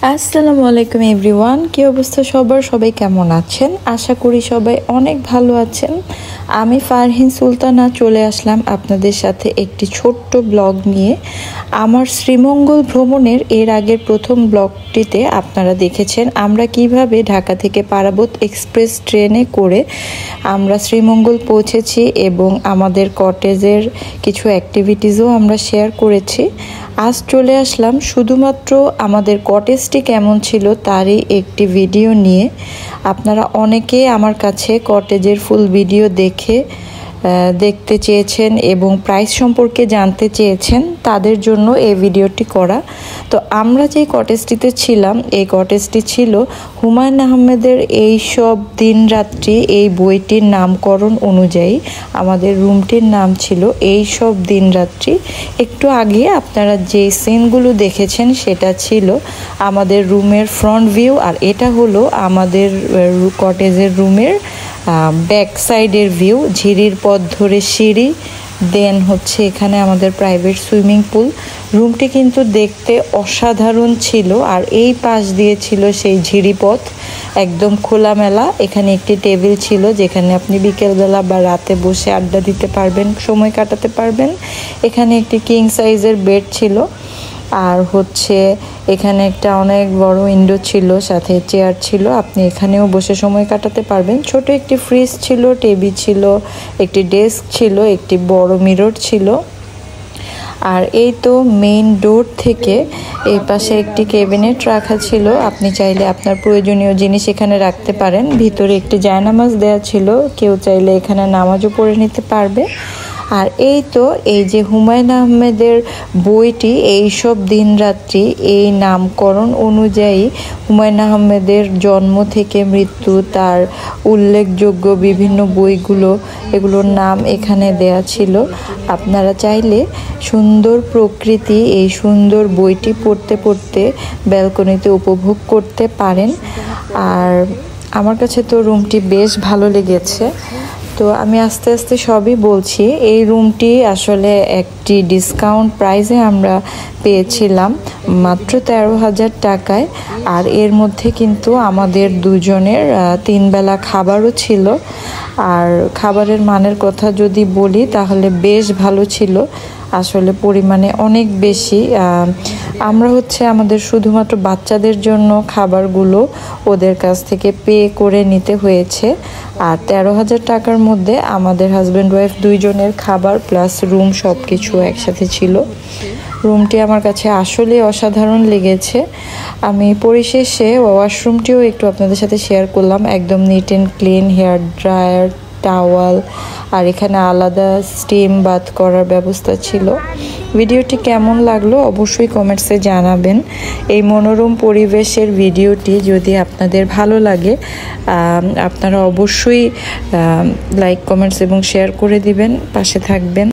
আসসালামু আলাইকুম এভরিওয়ান, কি অবস্থা সবার? সবাই কেমন আছেন? আশা করি সবাই অনেক ভালো আছেন। আমি ফারহিন সুলতানা চলে আসলাম আপনাদের সাথে একটি ছোট্ট ব্লগ নিয়ে। আমার শ্রীমঙ্গল ভ্রমণের এর আগের প্রথম ব্লগটিতে আপনারা দেখেছেন আমরা কিভাবে ঢাকা থেকে পারাবত এক্সপ্রেস ট্রেনে করে আমরা শ্রীমঙ্গল পৌঁছেছি এবং আমাদের কটেজের কিছু অ্যাক্টিভিটিসও আমরা শেয়ার করেছি। আজ চলে আসলাম শুধুমাত্র আমাদের কটেজটি কেমন ছিল তারই একটি ভিডিও নিয়ে। আপনারা অনেকেই আমার কাছে কটেজের ফুল ভিডিও দেখতে চেয়েছেন এবং প্রাইস সম্পর্কে জানতে চেয়েছেন, তাদের জন্য এই ভিডিওটি করা। তো আমরা যে কটেজটিতে ছিলাম, এই কটেজটি ছিল হুমায়ুন আহমেদের এই সব দিন রাত্রি এই বইটির নামকরণ অনুযায়ী আমাদের রুমটির নাম ছিল এই সব দিন রাত্রি। একটু আগে আপনারা যে সিনগুলো দেখেছেন সেটা ছিল আমাদের রুমের ফ্রন্ট ভিউ, আর এটা হলো আমাদের কটেজের রুমের ব্যাক সাইডের ভিউ। ঝিরির পথ ধরে সিঁড়ি, দেন হচ্ছে এখানে আমাদের প্রাইভেট সুইমিং পুল। রুমটি কিন্তু দেখতে অসাধারণ ছিল, আর এই পাশ দিয়ে ছিল সেই ঝিরিপথ একদম খোলামেলা। এখানে একটি টেবিল ছিল যেখানে আপনি বিকেলবেলা বা রাতে বসে আড্ডা দিতে পারবেন, সময় কাটাতে পারবেন। এখানে একটি কিং সাইজের বেড ছিল, আর হচ্ছে এখানে একটা অনেক বড় উইন্ডো ছিল, সাথে চেয়ার ছিল, আপনি এখানেও বসে সময় কাটাতে পারবেন। ছোট একটি ফ্রিজ ছিল, টেবিল ছিল, একটি ডেস্ক ছিল, একটি বড় মিরর ছিল। আর এই তো মেইন ডোর থেকে এই পাশে একটি ক্যাবিনেট রাখা ছিল, আপনি চাইলে আপনার প্রয়োজনীয় জিনিস এখানে রাখতে পারেন। ভিতরে একটি জায়নামাজ দেওয়া ছিল, কেউ চাইলে এখানে নামাজও পড়ে নিতে পারবে। আর এই তো এই যে হুমায়ুন আহমেদের বইটি এই সব দিন রাত্রি, এই নামকরণ অনুযায়ী হুমায়ুন আহমেদের জন্ম থেকে মৃত্যু, তার উল্লেখযোগ্য বিভিন্ন বইগুলো, এগুলোর নাম এখানে দেয়া ছিল। আপনারা চাইলে সুন্দর প্রকৃতি, এই সুন্দর বইটি পড়তে পড়তে ব্যালকনিতে উপভোগ করতে পারেন। আর আমার কাছে তো রুমটি বেশ ভালো লেগেছে। তো আমি আস্তে আস্তে সবই বলছি। এই রুমটি আসলে একটি ডিসকাউন্ট প্রাইসে আমরা পেয়েছিলাম, মাত্র 13,000 টাকায়। আর এর মধ্যে কিন্তু আমাদের দুজনের 3 বেলা খাবারও ছিল। আর খাবারের মানের কথা যদি বলি তাহলে বেশ ভালো ছিল, আসলে পরিমাণে অনেক বেশি। আমরা হচ্ছে আমাদের শুধুমাত্র বাচ্চাদের জন্য খাবারগুলো ওদের কাছ থেকে পে করে নিতে হয়েছে। আর 13,000 টাকার মধ্যে আমাদের হাজব্যান্ড ওয়াইফ দুইজনের খাবার প্লাস রুম সব কিছু একসাথে ছিল। রুমটি আমার কাছে আসলে অসাধারণ লেগেছে। আমি পরিশেষে ওয়াশরুমটিও একটু আপনাদের সাথে শেয়ার করলাম, একদম neat and clean, hair dryer, towel, আর এখানে আলাদা স্টিম বাথ করার ব্যবস্থা ছিল। ভিডিওটি কেমন লাগলো অবশ্যই কমেন্টসে জানাবেন। এই মনোরম পরিবেশের ভিডিওটি যদি আপনাদের ভালো লাগে আপনারা অবশ্যই লাইক, কমেন্টস এবং শেয়ার করে দিবেন, পাশে থাকবেন।